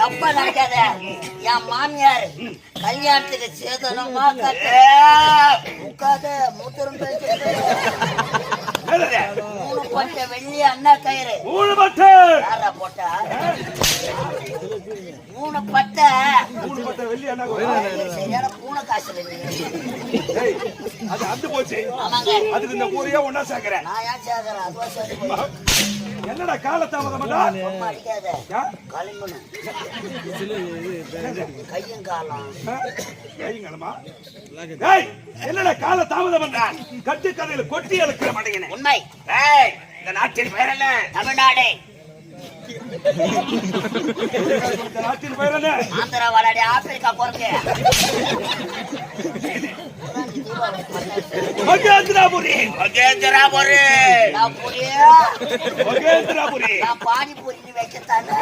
தப்பா நினைக்காத. என் மாமியார் கல்யாணத்துக்கு சேதனமா உட்காத மூத்தரும் பேசிட்டு 3 பட்டை வெள்ளி அண்ணா கயிறு 3 பட்டை யாரா போட்டா 3 பட்டை வெள்ளி அண்ணா கயிறு சரியான பூனை காசு அது அந்து போச்சு. ஆமாங்க. அதுக்கு இந்த கூரையா ஒண்ணா சேர்க்கிறேன். நான் ஏன் சேர்க்கிறேன்? அதுவா சரி. என்னடா காலதாமதம் அடிக்காத களிமண் கையும் காலம் கையங்களமா என்னடா கால தாமதம் பண்றான்? கட்டு கதையில கொட்டி எடுக்கிற மாட்டேங்கிறேன். உண்மை. இந்த நாட்டின் பெயர் என்ன? தமிழ்நாடு. நாட்டின் பெயர் என்ன? ஆந்திரா வாடாடி ஆப்பிரிக்கா குரங்கு. மகேந்திராபுரி. மகேந்திராபுரி. நான் பானிபூரி வைக்கத்தானே